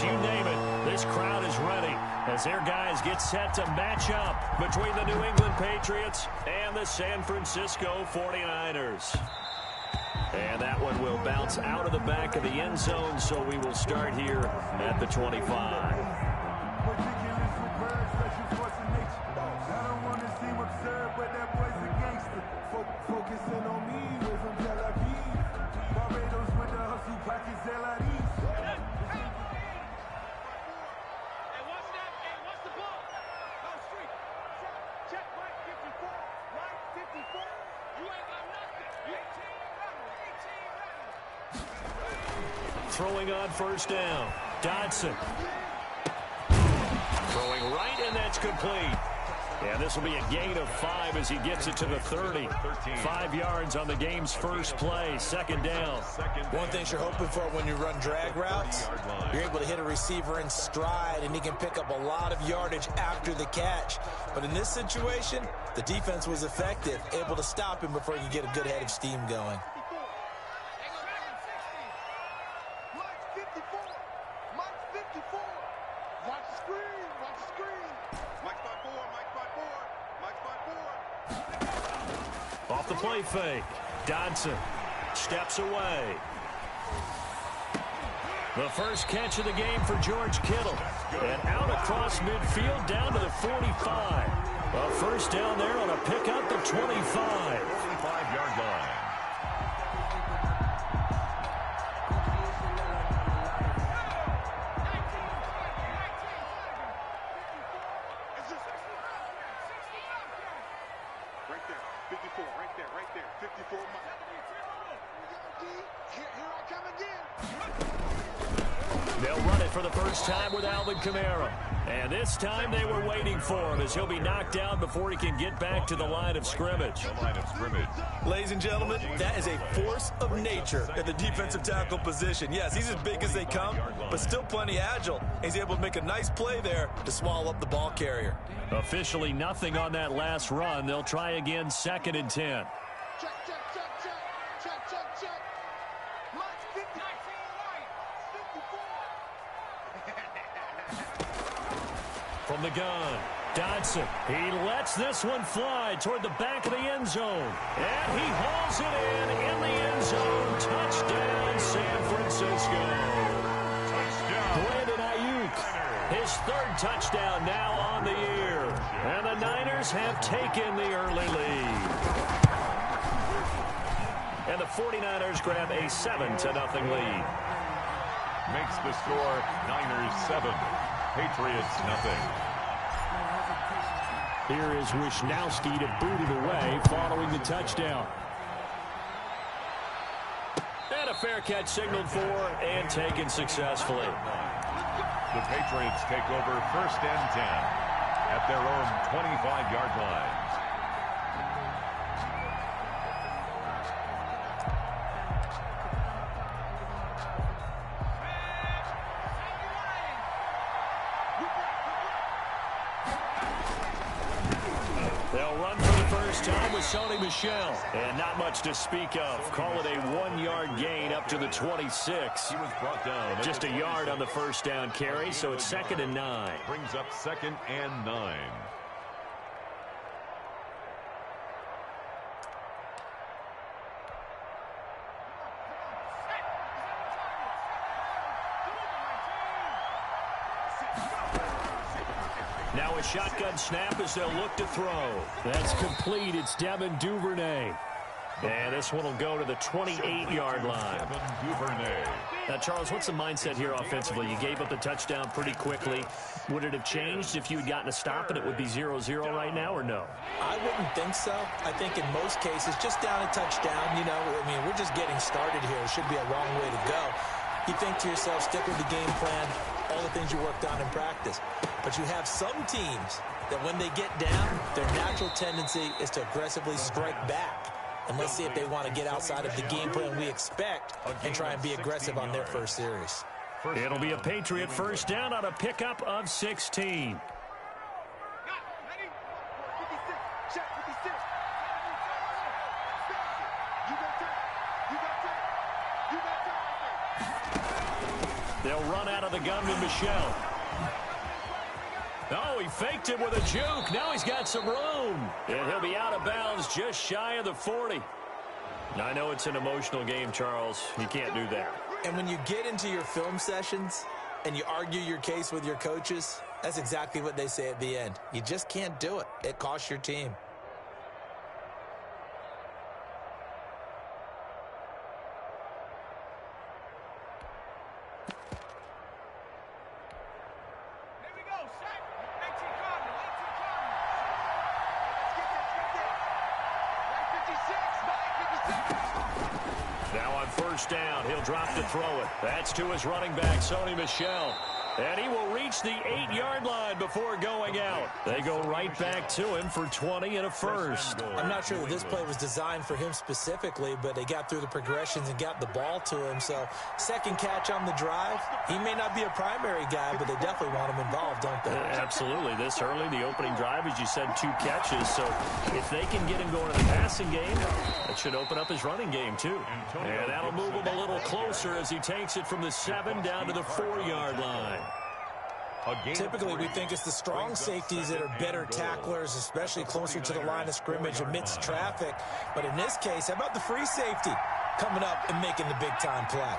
Olympics, you name it. This crowd is ready as their guys get set to match up between the New England Patriots and the San Francisco 49ers. And that one will bounce out of the back of the end zone, so we will start here at the 25. Throwing on first down. Dodson. Throwing right, and that's complete. And this will be a gain of 5 as he gets it to the 30. 5 yards on the game's first play. Second down. One thing you're hoping for when you run drag routes, you're able to hit a receiver in stride, and he can pick up a lot of yardage after the catch. But in this situation, the defense was effective, able to stop him before he could get a good head of steam going. Off the play fake. Dodson steps away. The first catch of the game for George Kittle. And out across midfield down to the 45. A first down there on a pickup at 25. 45-yard line. They'll run it for the first time with Alvin Kamara. And this time they were waiting for him as he'll be knocked down before he can get back to the line of scrimmage. Ladies and gentlemen, that is a force of nature at the defensive tackle position. Yes, he's as big as they come, but still plenty agile. He's able to make a nice play there to swallow up the ball carrier. Officially nothing on that last run. They'll try again, 2nd and 10. From the gun, Dodson. He lets this one fly toward the back of the end zone. And he hauls it in the end zone. Touchdown, San Francisco. Touchdown. Brandon Ayuk, his 3rd touchdown now on the year. And the Niners have taken the early lead. And the 49ers grab a 7-0 lead. Makes the score Niners 7. Patriots nothing. Here is Wishnowski to boot it away following the touchdown. And a fair catch signaled for and taken successfully. The Patriots take over 1st and 10 at their own 25-yard line. They'll run for the first time with Sony Michel. And not much to speak of. Call it a 1-yard gain up to the 26. He was brought down. Just a yard on the first down carry, so it's 2nd and 9. Brings up 2nd and 9. Now a shotgun snap as they'll look to throw. That's complete. It's Devin Duvernay. And this one will go to the 28-yard line. Devin Duvernay. Now, Charles, what's the mindset here offensively? You gave up the touchdown pretty quickly. Would it have changed if you had gotten a stop and it would be 0-0 right now, or no? I wouldn't think so. I think in most cases, just down a touchdown, you know, I mean, we're just getting started here. It should be a long way to go. You think to yourself, stick with the game plan, all the things you worked on in practice. But you have some teams that when they get down, their natural tendency is to aggressively strike back. And let's see if they want to get outside of the game plan we expect and try and be aggressive on their first series. It'll be a Patriot first down on a pickup of 16. They'll run out of the gun with Michel. Oh, he faked it with a juke. Now he's got some room. And he'll be out of bounds just shy of the 40. I know it's an emotional game, Charles. You can't do that. And when you get into your film sessions and you argue your case with your coaches, that's exactly what they say at the end. You just can't do it. It costs your team. Now on first down, he'll drop to throw it. That's to his running back, Sony Michel. And he will reach the 8-yard line before going out. They go right back to him for 20 and a first. I'm not sure that this play was designed for him specifically, but they got through the progressions and got the ball to him. So second catch on the drive. He may not be a primary guy, but they definitely want him involved, don't they? Absolutely. This early, the opening drive, as you said, 2 catches. So if they can get him going in the passing game, that should open up his running game too. And that'll move him a little closer as he takes it from the 7 down to the 4-yard line. Typically, we think it's the strong safeties that are better tacklers, especially closer to the line of scrimmage amidst traffic. But in this case, how about the free safety coming up and making the big-time play?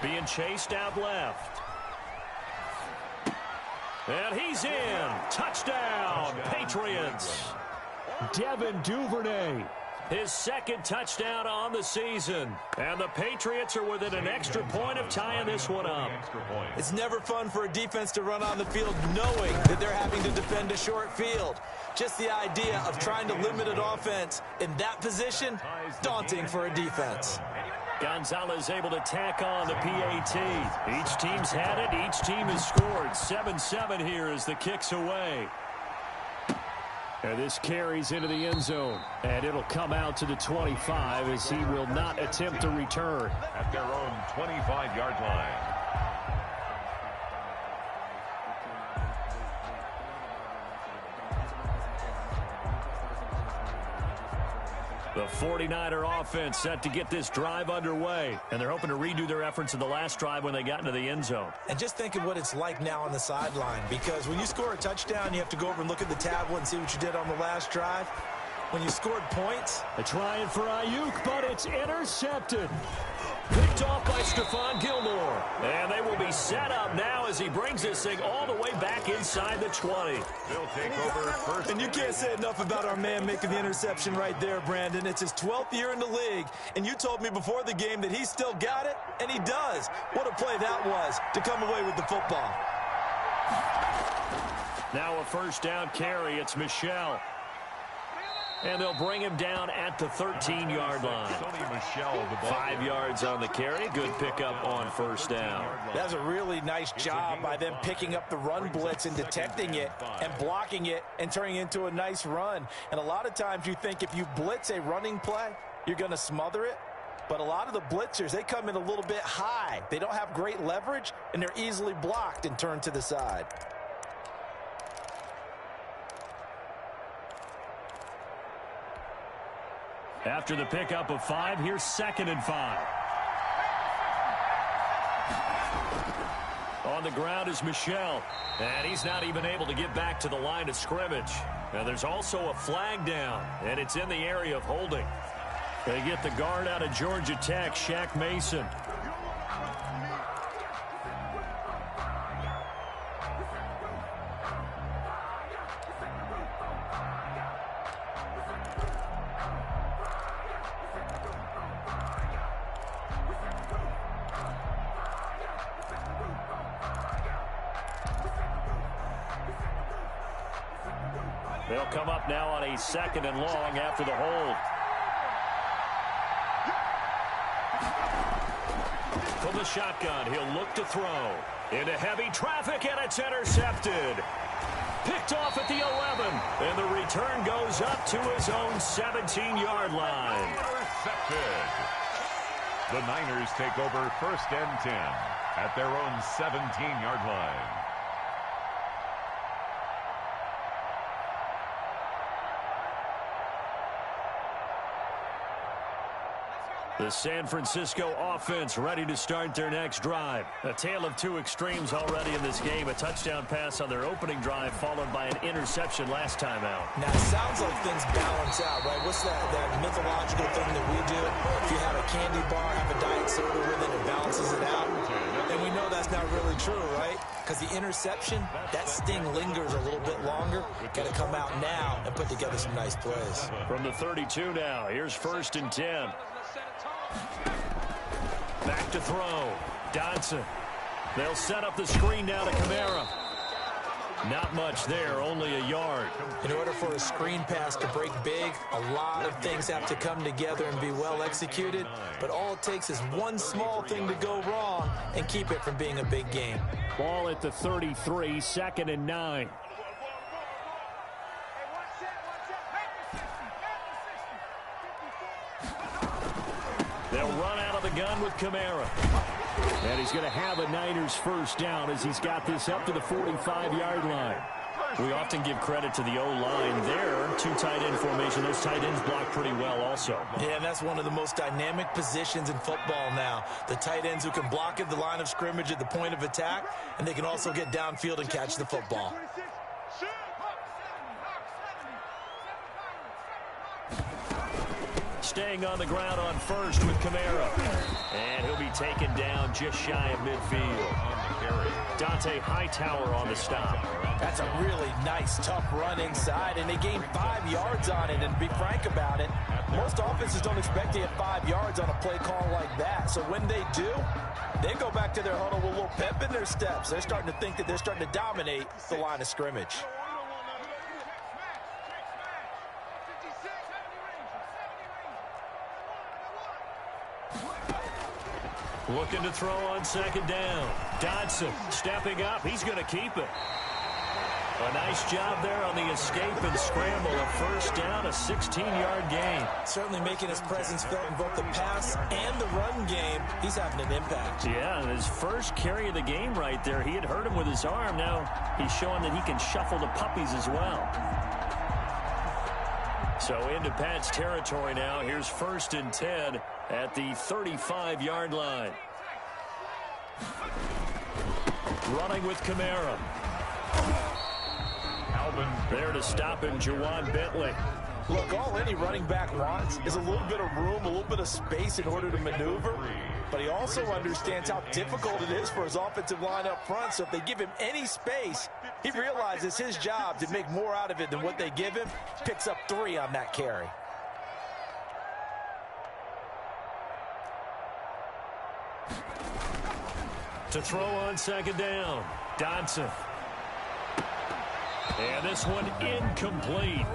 Being chased out left. And he's in. Touchdown, Patriots. Devin Duvernay. His second touchdown on the season. And the Patriots are within an extra point of tying this one up. It's never fun for a defense to run on the field knowing that they're having to defend a short field. Just the idea of trying to limit an offense in that position, daunting for a defense. Gonzalez able to tack on the PAT. Each team's had it. Each team has scored. 7-7 here as the kick's away. And this carries into the end zone. And it'll come out to the 25 as he will not attempt to return. At their own 25-yard line. The 49er offense set to get this drive underway. And they're hoping to redo their efforts in the last drive when they got into the end zone. And just think of what it's like now on the sideline. Because when you score a touchdown, you have to go over and look at the tablet and see what you did on the last drive. When you scored points. A trying for Ayuk, but it's intercepted. Picked off by Stephon Gilmore. And they will be set up now as he brings this thing all the way back inside the 20. They'll take over first. And you can't say enough about our man making the interception right there, Brandon. It's his 12th year in the league, and you told me before the game that he still got it, and he does. What a play that was to come away with the football. Now a first down carry. It's Michel. And they'll bring him down at the 13-yard line. 5 yards on the carry. Good pickup on first down. That was a really nice job by them picking up the run blitz and detecting it and blocking it and turning it into a nice run. And a lot of times you think if you blitz a running play, you're going to smother it. But a lot of the blitzers, they come in a little bit high. They don't have great leverage, and they're easily blocked and turned to the side. After the pickup of 5, here's 2nd and 5. On the ground is Michel. And he's not even able to get back to the line of scrimmage. Now there's also a flag down, and it's in the area of holding. They get the guard out of Georgia Tech, Shaq Mason. They'll come up now on a 2nd and long after the hold. From the shotgun, he'll look to throw. Into heavy traffic, and it's intercepted. Picked off at the 11, and the return goes up to his own 17-yard line. Intercepted. The Niners take over 1st and 10 at their own 17-yard line. The San Francisco offense ready to start their next drive. A tale of two extremes already in this game. A touchdown pass on their opening drive followed by an interception last time out. Now, it sounds like things balance out, right? What's that mythological thing that we do? If you have a candy bar, have a diet soda with it, it balances it out. And we know that's not really true, right? Because the interception, that sting lingers a little bit longer. Got to come out now and put together some nice plays. From the 32 now, here's 1st and 10. Back to throw. Dodson. They'll set up the screen now to Kamara. Not much there, only a yard. In order for a screen pass to break big, a lot of things have to come together and be well executed. But all it takes is one small thing to go wrong and keep it from being a big game. Ball at the 33, 2nd and 9. They'll run out of the gun with Kamara. And he's going to have a Niners first down as he's got this up to the 45-yard line. We often give credit to the O-line there. Two tight end formation. Those tight ends block pretty well also. Yeah, that's one of the most dynamic positions in football now. The tight ends who can block at the line of scrimmage at the point of attack, and they can also get downfield and catch the football. Staying on the ground on first with Kamara. And he'll be taken down just shy of midfield. Dante Hightower on the stop. That's a really nice, tough run inside, and they gained 5 yards on it. And to be frank about it, most offenses don't expect to get 5 yards on a play call like that. So when they do, they go back to their huddle with a little pep in their steps. They're starting to think that they're starting to dominate the line of scrimmage. Looking to throw on 2nd down. Dodson stepping up. He's going to keep it. A nice job there on the escape and scramble. A first down, a 16-yard gain. Certainly making his presence felt in both the pass and the run game. He's having an impact. Yeah, his first carry of the game right there. He had hurt him with his arm. Now he's showing that he can shuffle the puppies as well. So into Pat's territory now. Here's 1st and 10 at the 35-yard line. Running with Kamara. There to stop him, Juwan Bentley. Look, all any running back wants is a little bit of room, a little bit of space in order to maneuver. But he also understands how difficult it is for his offensive line up front. So if they give him any space, he realizes his job to make more out of it than what they give him. Picks up 3 on that carry. To throw on 2nd down, Dodson. And this one incomplete.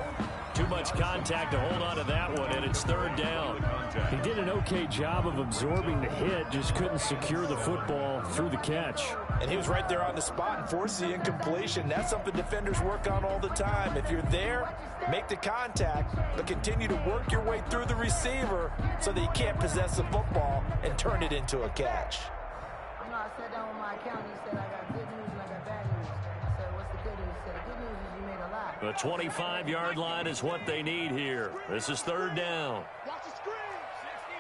Too much contact to hold on to that one, and it's 3rd down. He did an okay job of absorbing the hit, just couldn't secure the football through the catch. And he was right there on the spot and forced the incompletion. That's something defenders work on all the time. If you're there, make the contact, but continue to work your way through the receiver so that you can't possess the football and turn it into a catch. I sat down with my accountant. He said, I got good news and I got bad news. I said, what's the good news? He said, the good news is you made a lot. The 25-yard line is what they need here. This is 3rd down. Watch the screen. 60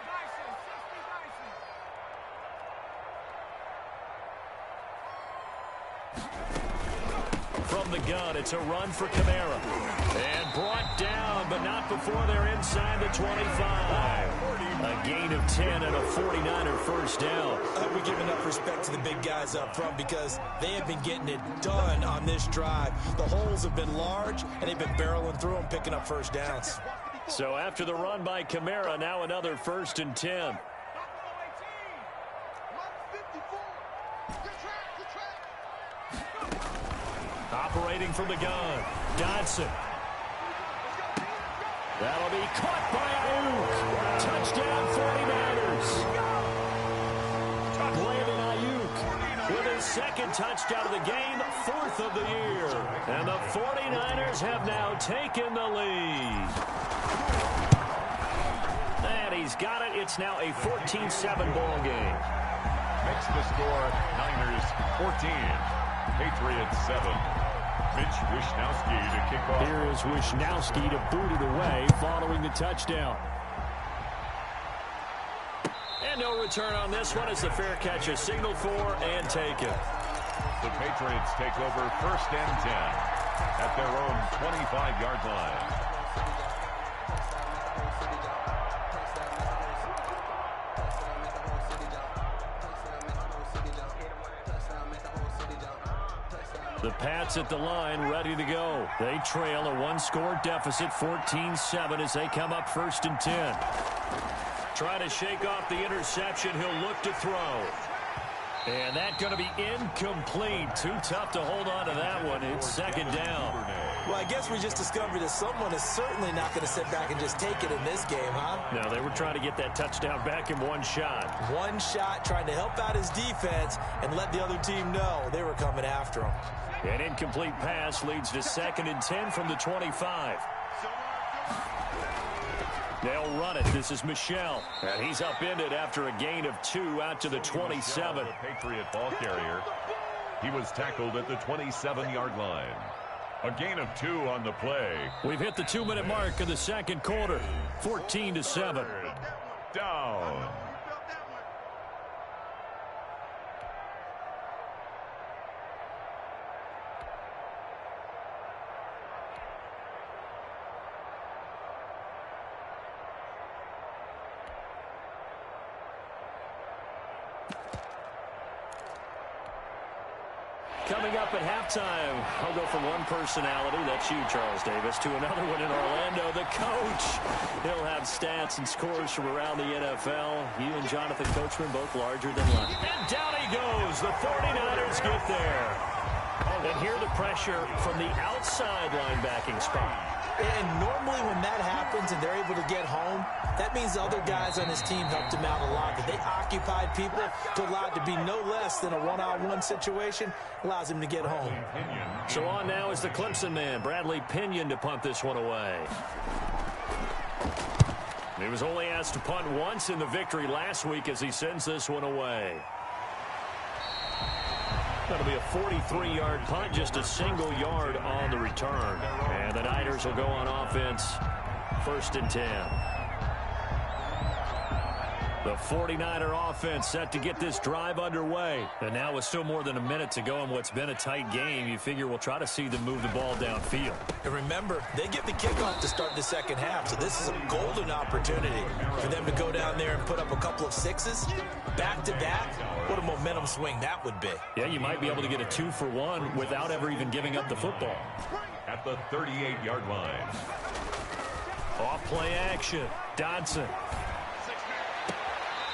Dyson. From the gun, it's a run for Kamara. And brought down, but not before they're inside the 25. A gain of 10 and a 49er first down. We give enough respect to the big guys up front because they have been getting it done on this drive. The holes have been large, and they've been barreling through them, picking up first downs. So after the run by Kamara, now another 1st and 10. Operating from the gun, Dodson. That'll be caught by Ayuk. Touchdown 49ers. Brandon Ayuk with his 2nd touchdown of the game, 4th of the year. And the 49ers have now taken the lead. And he's got it. It's now a 14-7 ball game. Makes the score Niners 14, Patriots 7. Mitch Wishnowsky to kick off. Here is Wishnowsky to boot it away following the touchdown. And no return on this one as the fair catch is signaled for and taken. The Patriots take over 1st and 10 at their own 25-yard line. The Pats at the line, ready to go. They trail a one-score deficit, 14-7, as they come up 1st and 10. Trying to shake off the interception. He'll look to throw. And that's going to be incomplete. Too tough to hold on to that one. It's 2nd down. Well, I guess we just discovered that someone is certainly not going to sit back and just take it in this game, huh? No, they were trying to get that touchdown back in one shot. One shot, trying to help out his defense and let the other team know they were coming after him. An incomplete pass leads to 2nd and 10 from the 25. They'll run it. This is Michel. And he's upended after a gain of 2 out to the 27. The Patriot ball carrier. He was tackled at the 27-yard line. A gain of 2 on the play. We've hit the 2-minute mark of the 2nd quarter. 14-7. Down. Coming up at halftime, I'll go from one personality, that's you, Charles Davis, to another one in Orlando, the coach. He'll have stats and scores from around the NFL. He and Jonathan Coachman both larger than life. And down he goes. The 49ers get there. And here the pressure from the outside linebacking spot. And normally when that happens and they're able to get home, that means the other guys on his team helped him out a lot. But they occupied people to allow it to be no less than a one-on-one situation, allows him to get home. So on now is the Clemson man, Bradley Pinion, to punt this one away. He was only asked to punt once in the victory last week as he sends this one away. That'll be a 43-yard punt, just a single yard on the return. And the Niners will go on offense, 1st and 10. The 49er offense set to get this drive underway. And now with still more than a minute to go in what's been a tight game, you figure we'll try to see them move the ball downfield. And remember, they get the kickoff to start the 2nd half, so this is a golden opportunity for them to go down there and put up a couple of 6s back-to-back. What a momentum swing that would be. Yeah, you might be able to get a 2-for-1 without ever even giving up the football. At the 38-yard line. Off play action. Dodson.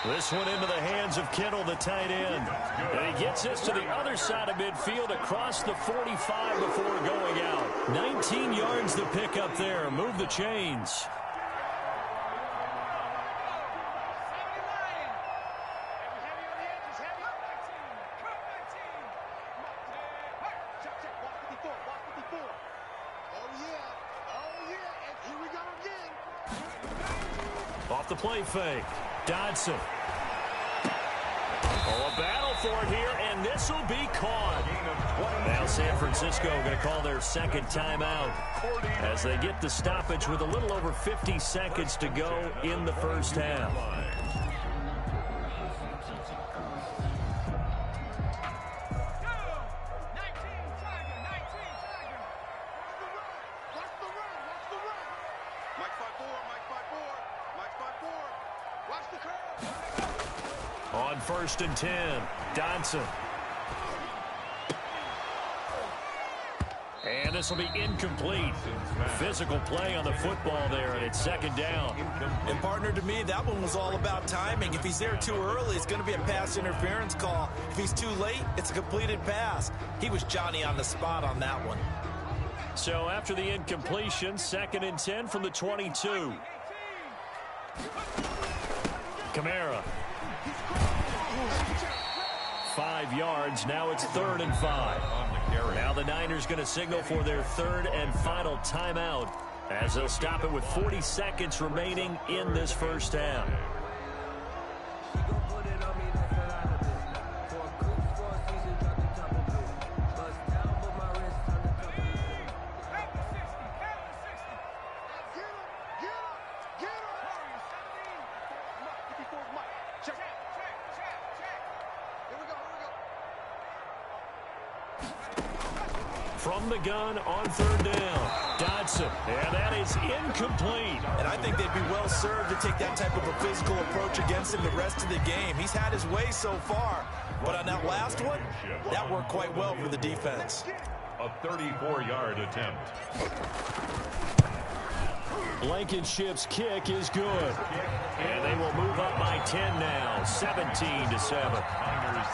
This one into the hands of Kittle, the tight end. And he gets this to the other side of midfield across the 45 before going out. 19 yards the pick up there. Move the chains. Off the play fake. Dodson. Oh, a battle for it here, and this will be caught. Now San Francisco going to call their 2nd timeout as they get the stoppage with a little over 50 seconds to go in the 1st half. On 1st and 10, Dodson. And this will be incomplete. Physical play on the football there, and it's 2nd down. And partner, to me, that one was all about timing. If he's there too early, it's going to be a pass interference call. If he's too late, it's a completed pass. He was Johnny on the spot on that one. So after the incompletion, 2nd and 10 from the 22. Kamara. 5 yards. Now it's 3rd and 5. Now the Niners going to signal for their 3rd and final timeout as they'll stop it with 40 seconds remaining in this 1st half. Check. From the gun on third down. Dodson. And that is incomplete. And I think they'd be well served to take that type of a physical approach against him the rest of the game. He's had his way so far. But on that last one, that worked quite well for the defense. A 34-yard attempt. Blankenship's kick is good. And they will move up by 10 now, 17-7.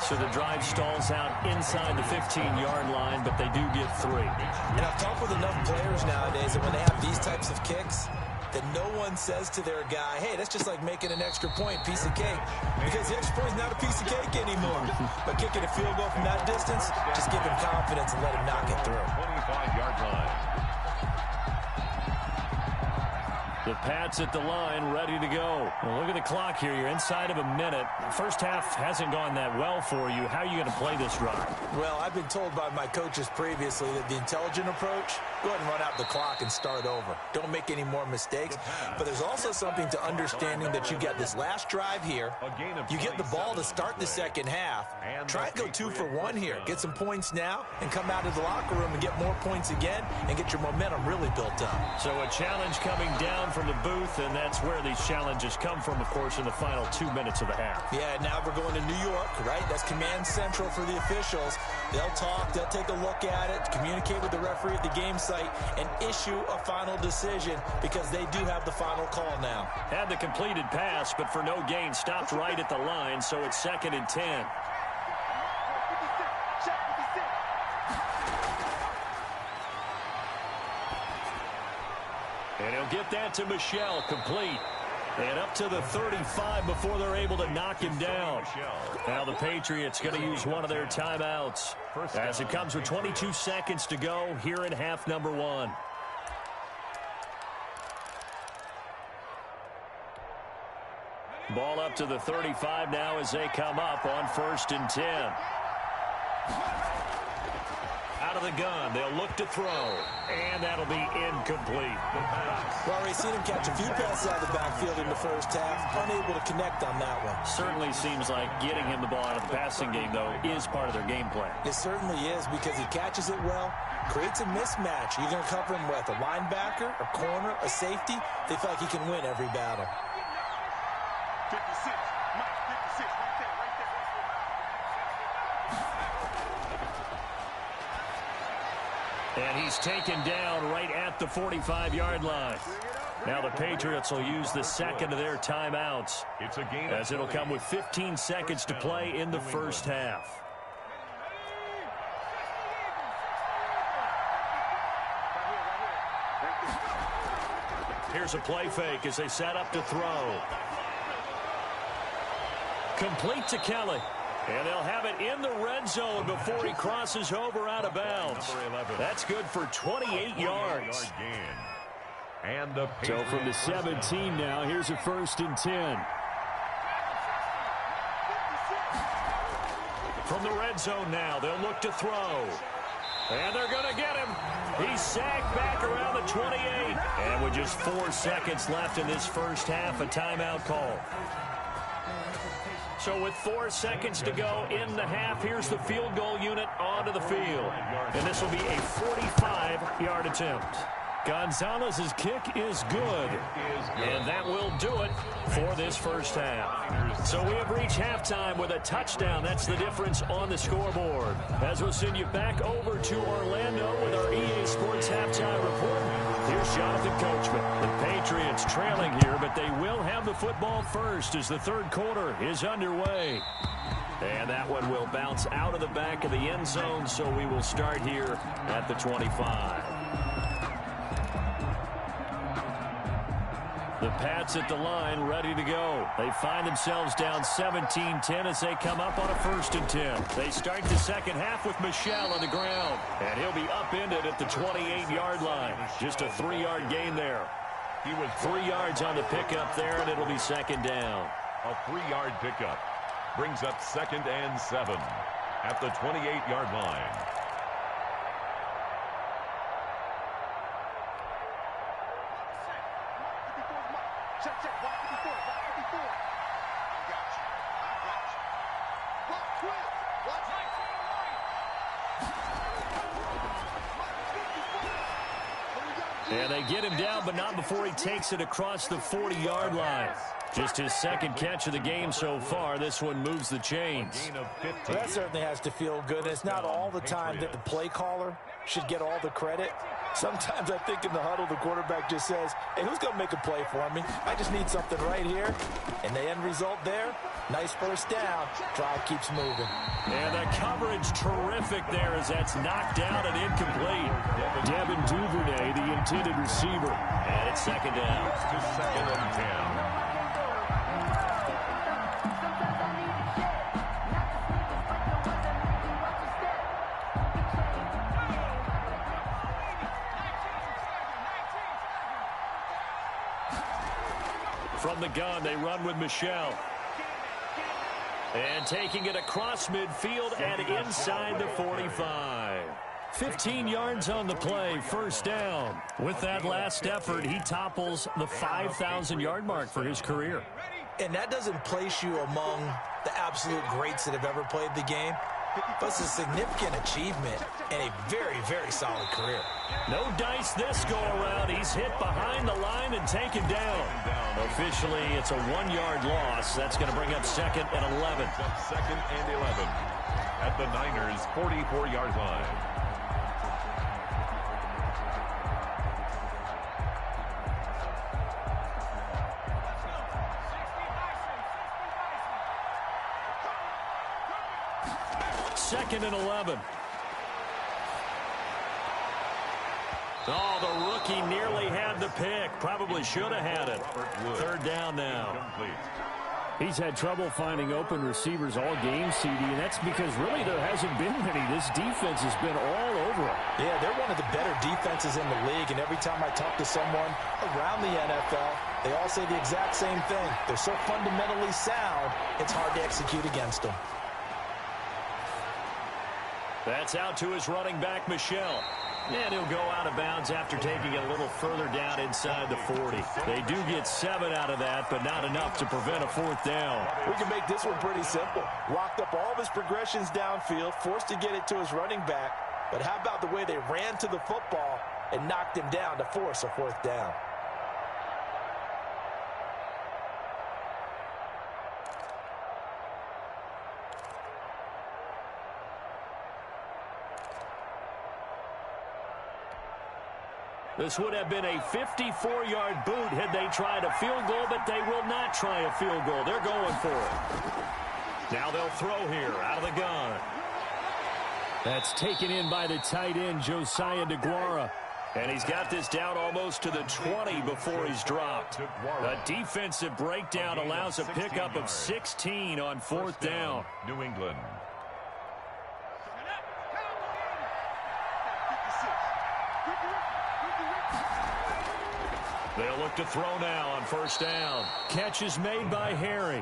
So the drive stalls out inside the 15-yard line, but they do get 3. And I've talked with enough players nowadays that when they have these types of kicks, that no one says to their guy, hey, that's just like making an extra point, piece of cake. Because the extra point is not a piece of cake anymore. But kicking a field goal from that distance, just give him confidence and let him knock it through. 25-yard line. The Pats at the line, ready to go. Well, look at the clock here. You're inside of a minute. First half hasn't gone that well for you. How are you going to play this drive? Well, I've been told by my coaches previously that the intelligent approach, go ahead and run out the clock and start over. Don't make any more mistakes. But there's also something to understanding that you get this last drive here. You get the ball to start the second half. Try and go 2 for 1 here. Get some points now and come out of the locker room and get more points again and get your momentum really built up. So a challenge coming down from the booth, and that's where these challenges come from, of course, in the final 2 minutes of the half. Yeah, now we're going to New York, right? That's command central for the officials. They'll talk, they'll take a look at it, communicate with the referee at the game site, and issue a final decision because they do have the final call now. Had the completed pass, but for no gain, stopped right at the line, so it's 2nd and 10. And he'll get that to Michelle, complete. And up to the 35 before they're able to knock him down. Now the Patriots going to use one of their timeouts as it comes with 22 seconds to go here in half number 1. Ball up to the 35 now as they come up on 1st and 10. Out of the gun, they'll look to throw, and that'll be incomplete. Well, we've seen him catch a few passes out of the backfield in the first half, unable to connect on that one. Certainly seems like getting him the ball out of the passing game, though, is part of their game plan. It certainly is because he catches it well, creates a mismatch. You're going to cover him with a linebacker, a corner, a safety. They feel like he can win every battle. 56, Mike, 56, right there, right there. And he's taken down right at the 45-yard line. Now the Patriots will use the second of their timeouts as it'll come with 15 seconds to play in the first half. Here's a play fake as they set up to throw. Complete to Kelly. And they'll have it in the red zone before he crosses over out of bounds. That's good for 28 yards. So from the 17 now, here's a 1st and 10. From the red zone now, they'll look to throw. And they're going to get him. He's sacked back around the 28. And with just 4 seconds left in this first half, a timeout call. So with 4 seconds to go in the half, here's the field goal unit onto the field. And this will be a 45-yard attempt. Gonzalez's kick is good. And that will do it for this first half. So we have reached halftime with a touchdown. That's the difference on the scoreboard. As we'll send you back over to Orlando with our EA Sports Halftime Report. Here's Jonathan Coachman. The Patriots trailing here, but they will have the football first as the third quarter is underway. And that one will bounce out of the back of the end zone, so we will start here at the 25. The Pats at the line, ready to go. They find themselves down 17-10 as they come up on a 1st and 10. They start the second half with Michelle on the ground. And he'll be upended at the 28-yard line. Just a 3-yard gain there. He was 3 yards on the pickup there, and it'll be 2nd down. A 3-yard pickup brings up 2nd and 7 at the 28-yard line. Check, 154, 154. I got you. Watch 12. Watch 19. And they get him down, but not before he takes it across the 40-yard line. Just his second catch of the game so far. This one moves the chains. Well, that certainly has to feel good. And it's not all the time that the play caller should get all the credit. Sometimes I think in the huddle, the quarterback just says, hey, who's going to make a play for me? I just need something right here. And the end result there, nice first down. Drive keeps moving. And the coverage terrific there as that's knocked out and incomplete. Devin Duvernay, the intended receiver. And it's second down. To second and 10. From the gun, they run with Michel. And taking it across midfield and inside the 45. 15 yards on the play, first down. With that last effort, he topples the 5,000-yard mark for his career. And that doesn't place you among the absolute greats that have ever played the game. But it's a significant achievement and a very, very solid career. No dice this go-around. He's hit behind the line and taken down. Officially, it's a 1-yard loss. That's going to bring up second and 11. Second and 11 at the Niners' 44-yard line. Second and 11. Oh, the rookie nearly had the pick. Probably should have had it. Third down now. He's had trouble finding open receivers all game, CD, and that's because really there hasn't been many. This defense has been all over it. Yeah, they're one of the better defenses in the league, and every time I talk to someone around the NFL, they all say the exact same thing. They're so fundamentally sound, it's hard to execute against them. That's out to his running back, Michel. And he'll go out of bounds after taking it a little further down inside the 40. They do get 7 out of that, but not enough to prevent a fourth down. We can make this one pretty simple. Locked up all of his progressions downfield, forced to get it to his running back. But how about the way they ran to the football and knocked him down to force a fourth down? This would have been a 54-yard boot had they tried a field goal, but they will not try a field goal. They're going for it. Now they'll throw here out of the gun. That's taken in by the tight end, Josiah DeGuara. And he's got this down almost to the 20 before he's dropped. A defensive breakdown allows a pickup of 16 on fourth down. New England. They'll look to throw now on first down. Catch is made by Harry.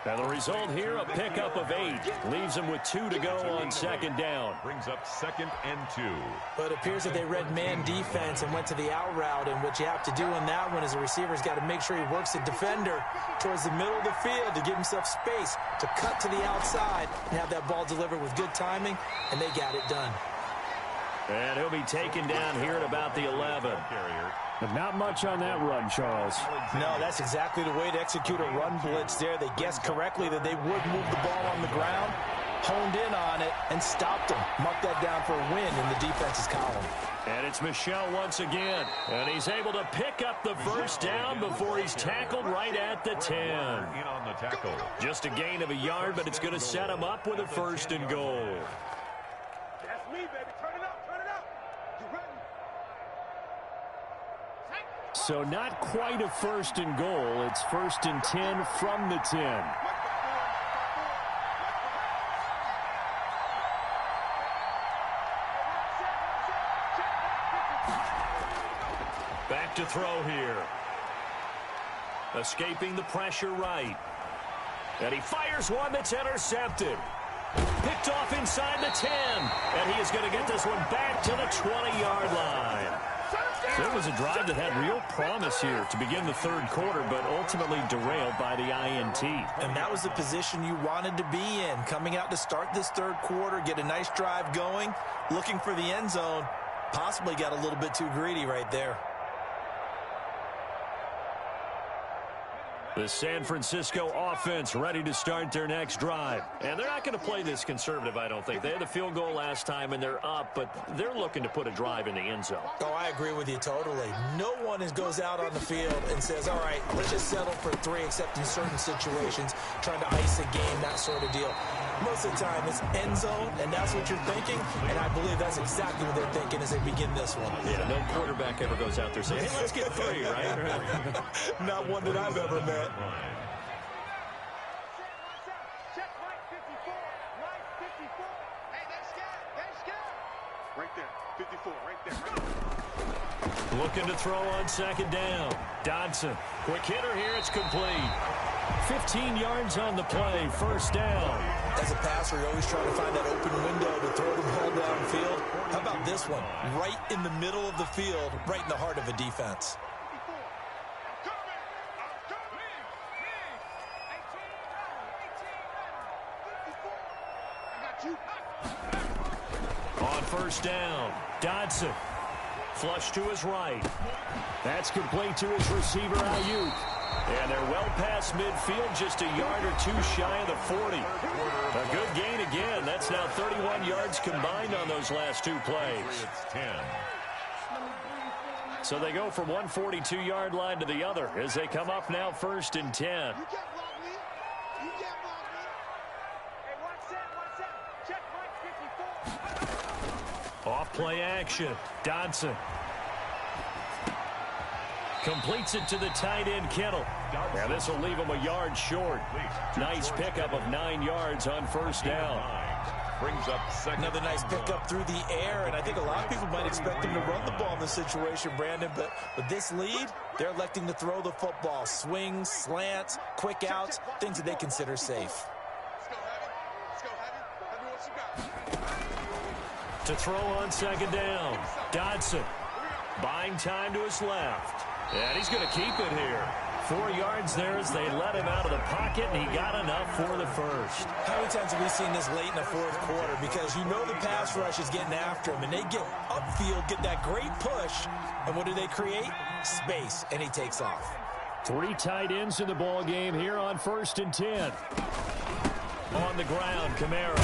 And the result here, a pickup of 8. Leaves them with 2 to go on second down. Brings up second and 2. But it appears that they read man defense and went to the out route. And what you have to do in that one is the receiver's got to make sure he works the defender towards the middle of the field to give himself space to cut to the outside and have that ball delivered with good timing. And they got it done. And he'll be taken down here at about the 11. But not much on that run, Charles. No, that's exactly the way to execute a run blitz there. They guessed correctly that they would move the ball on the ground, honed in on it, and stopped them. Marked that down for a win in the defense's column. And it's Michel once again. And he's able to pick up the first down before he's tackled right at the 10. In on the tackle. Just a gain of a yard, but it's going to set him up with a first and goal. That's me, baby. Turn it up. Turn it up. You ready? So not quite a first and goal. It's first and 10 from the 10. Back to throw here. Escaping the pressure right. And he fires one that's intercepted. Picked off inside the 10. And he is going to get this one back to the 20-yard line. It was a drive that had real promise here to begin the third quarter, but ultimately derailed by the INT. And that was the position you wanted to be in. Coming out to start this third quarter, get a nice drive going, looking for the end zone. Possibly got a little bit too greedy right there. The San Francisco offense ready to start their next drive. And they're not going to play this conservative, I don't think. They had the field goal last time, and they're up, but they're looking to put a drive in the end zone. Oh, I agree with you totally. No one goes out on the field and says, all right, let's just settle for 3, except in certain situations, trying to ice a game, that sort of deal. Most of the time, it's end zone, and that's what you're thinking, and I believe that's exactly what they're thinking as they begin this one. Yeah, no quarterback ever goes out there saying, hey, let's get 3, right? Not one that I've ever met. Check right 54. Right 54. Hey, they scared. Right there. 54. Right there. Looking to throw on second down. Dodson. Quick hitter here. It's complete. 15 yards on the play. First down. As a passer, you're always trying to find that open window to throw the ball downfield. How about this one? Right in the middle of the field, right in the heart of a defense. On first down, Dodson. Flush to his right. That's complete to his receiver, Ayuk. And they're well past midfield, just a yard or 2 shy of the 40. A good gain again. That's now 31 yards combined on those last 2 plays. It's 10. So they go from one 42-yard line to the other as they come up now first and 10. You can't block me. You can't block me. Hey, one set. Check right 54. Off play action. Dodson. Completes it to the tight end, Kittle. Now this will leave him a yard short. Nice pickup of 9 yards on first down. Brings up second. Another nice pickup through the air, and I think a lot of people might expect him to run the ball in this situation, Brandon, but with this lead, they're electing to throw the football. Swings, slants, quick outs, things that they consider safe. Let's go, Heavy. Heavy, what you got? To throw on second down, Dodson. Buying time to his left. And he's going to keep it here. 4 yards there as they let him out of the pocket, and he got enough for the first. How many times have we seen this late in the fourth quarter? Because you know the pass rush is getting after him, and they get upfield, get that great push, and what do they create? Space, and he takes off. 3 tight ends in the ball game here on first and 10. On the ground, Kamara.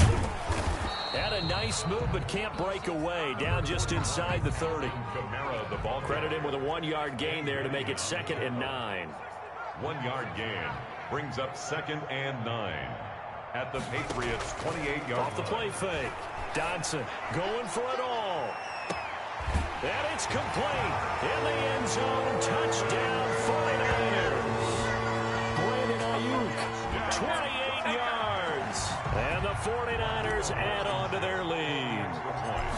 Had a nice move, but can't break away. Down just inside the 30. Kamara, the ball. Credit him with a 1-yard gain there to make it 2nd and 9. 1-yard gain brings up 2nd and 9 at the Patriots' 28-yard Off the play fake. Dodson going for it all. And it's complete. In the end zone. Touchdown 49ers. Brandon Ayuk, 28 yards. And the 49ers add on to their lead.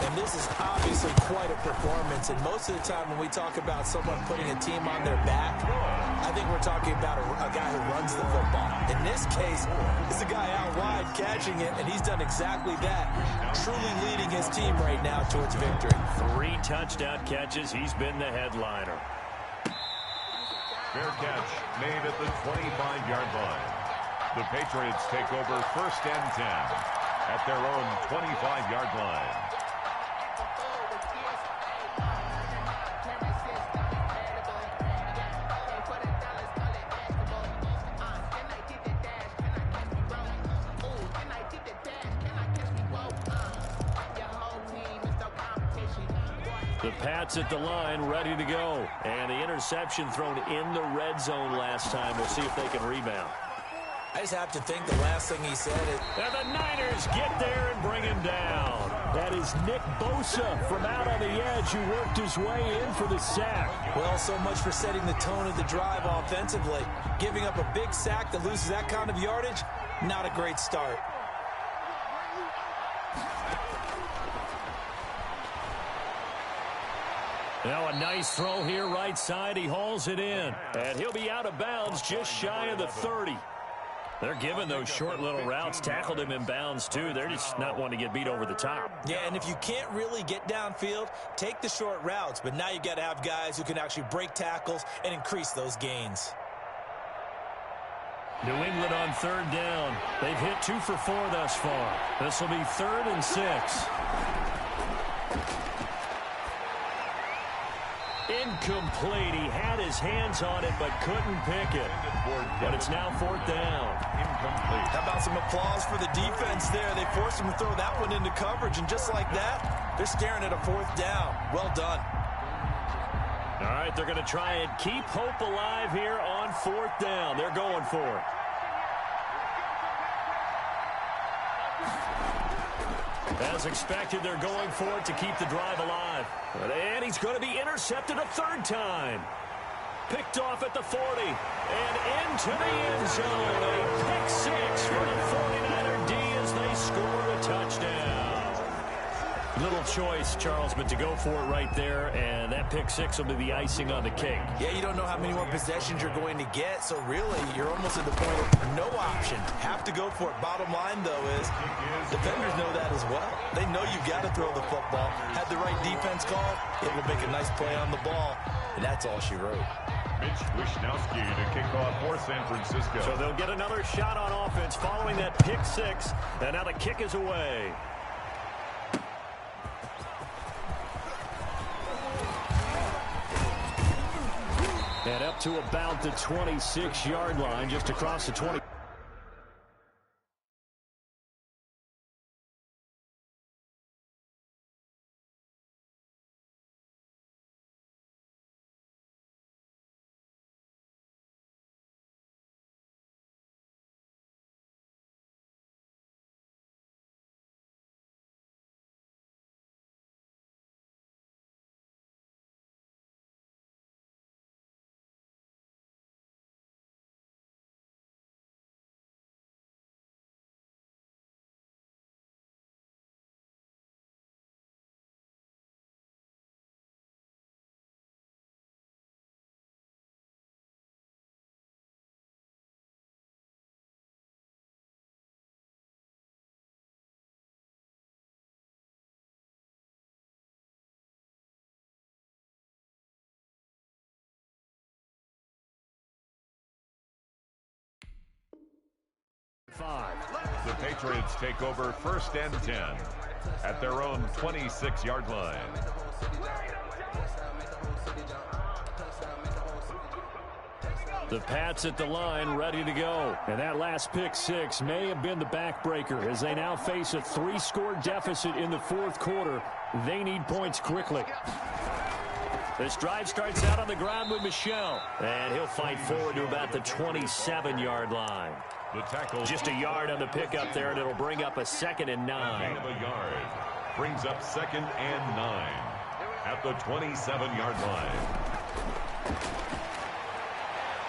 And this is obviously quite a performance. And most of the time when we talk about someone putting a team on their back, I think we're talking about a guy who runs the football. In this case, it's a guy out wide catching it, and he's done exactly that. Truly leading his team right now towards victory. 3 touchdown catches. He's been the headliner. Fair catch made at the 25-yard line. The Patriots take over first and 10 at their own 25-yard line. The Pats at the line, ready to go. And the interception thrown in the red zone last time. We'll see if they can rebound. I just have to think the last thing he said is... And the Niners get there and bring him down. That is Nick Bosa from out on the edge who worked his way in for the sack. Well, so much for setting the tone of the drive offensively. Giving up a big sack that loses that kind of yardage, not a great start. Now a nice throw here right side. He hauls it in. And he'll be out of bounds just shy of the 30. They're giving those short little routes. Tackled him in bounds, too. They're just not wanting to get beat over the top. Yeah, and if you can't really get downfield, take the short routes. But now you got to have guys who can actually break tackles and increase those gains. New England on third down. They've hit 2 for 4 thus far. This will be 3rd and 6. Incomplete. He had his hands on it but couldn't pick it. But it's now 4th down. Incomplete. How about some applause for the defense there? They forced him to throw that one into coverage, and just like that, they're staring at a 4th down. Well done. All right, they're going to try and keep hope alive here on 4th down. They're going for it. As expected, they're going for it to keep the drive alive. And he's going to be intercepted a 3rd time. Picked off at the 40. And into the end zone. A pick 6 for the 49er D as they score a touchdown. Little choice, Charles, but to go for it right there, and that pick 6 will be the icing on the cake. Yeah, you don't know how many more possessions you're going to get, so really, you're almost at the point of no option. Have to go for it. Bottom line, though, is defenders know that as well. They know you've got to throw the football. Had the right defense call, it will make a nice play on the ball, and that's all she wrote. Mitch Wishnowsky to kick off for San Francisco. So they'll get another shot on offense following that pick 6, and now the kick is away. And up to about the 26-yard line, just across the 20. The Patriots take over 1st and 10 at their own 26-yard line. The Pats at the line, ready to go. And that last pick 6 may have been the backbreaker as they now face a 3-score deficit in the 4th quarter. They need points quickly. This drive starts out on the ground with Michel. And he'll fight forward to about the 27-yard line. The tackle. Just a yard on the pickup there, and it'll bring up a 2nd and 9. Gain of a yard. Brings up 2nd and 9 at the 27-yard line.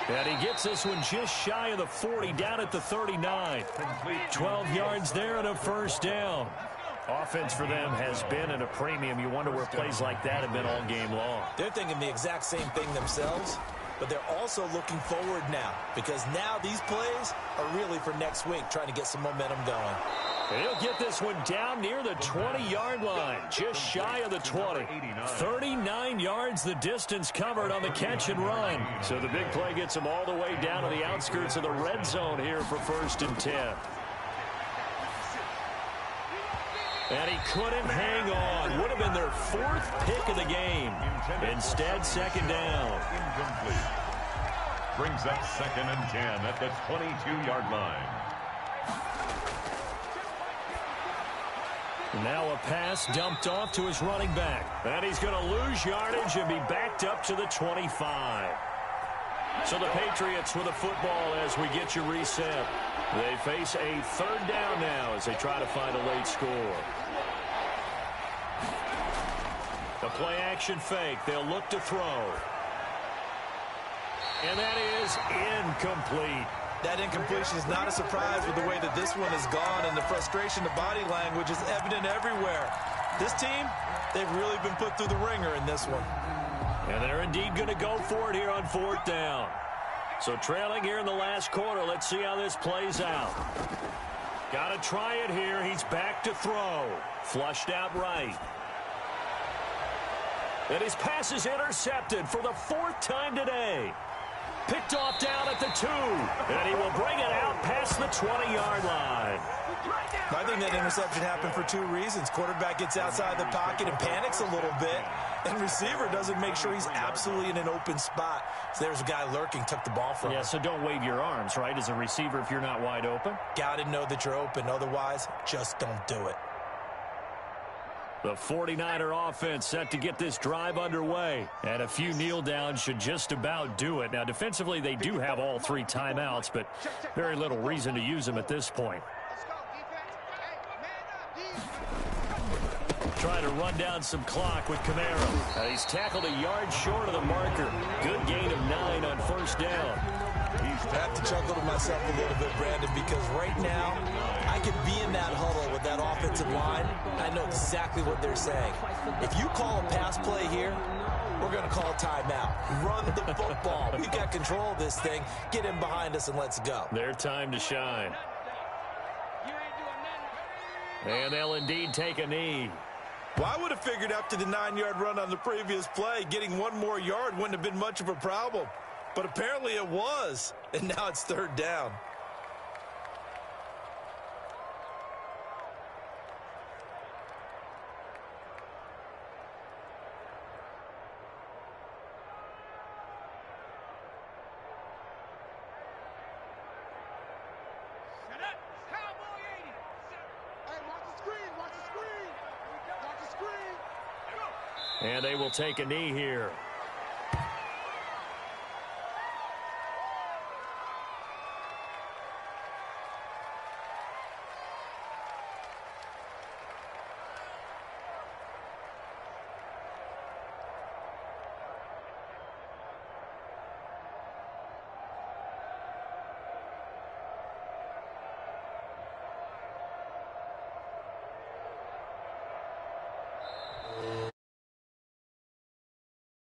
And he gets this one just shy of the 40, down at the 39. 12 yards there and a 1st down. Offense for them has been at a premium. You wonder where plays like that have been all game long. They're thinking the exact same thing themselves, but they're also looking forward now, because now these plays are really for next week, trying to get some momentum going. And he'll get this one down near the 20-yard line, just shy of the 20. 39 yards the distance covered on the catch and run. So the big play gets him all the way down to the outskirts of the red zone here for 1st and 10. And he couldn't hang on. Would have been their 4th pick of the game. Instead, 2nd down. Incomplete. Brings up 2nd and 10 at the 22-yard line. Now a pass dumped off to his running back. And he's going to lose yardage and be backed up to the 25. So the Patriots with the football as we get you reset. They face a 3rd down now as they try to find a late score. The play-action fake. They'll look to throw. And that is incomplete. That incompletion is not a surprise with the way that this one has gone, and the frustration, the body language is evident everywhere. This team, they've really been put through the ringer in this one. And they're indeed going to go for it here on 4th down. So trailing here in the last quarter, let's see how this plays out. Got to try it here. He's back to throw. Flushed out right. And his pass is intercepted for the 4th time today. Picked off down at the 2. And he will bring it out past past the 20-yard line. I think that interception happened for two reasons. Quarterback gets outside the pocket and panics a little bit, and receiver doesn't make sure he's absolutely in an open spot. So there's a guy lurking, took the ball from him. Yeah, so don't wave your arms, right, as a receiver if you're not wide open. Got to know that you're open. Otherwise, just don't do it. The 49er offense set to get this drive underway. And a few kneel downs should just about do it. Now, defensively, they do have all three timeouts, but very little reason to use them at this point. Trying to run down some clock with Camaro. He's tackled a yard short of the marker. Good gain of 9 on first down. I have to chuckle to myself a little bit, Brandon, because right now I could be in that huddle with that offensive line. I know exactly what they're saying. If you call a pass play here, we're going to call timeout. Run the football. We've got control of this thing. Get in behind us and let's go. Their time to shine. And they'll indeed take a knee. Well, I would have figured after the 9-yard run on the previous play, getting one more yard wouldn't have been much of a problem. But apparently it was, and now it's third down. And they will take a knee here.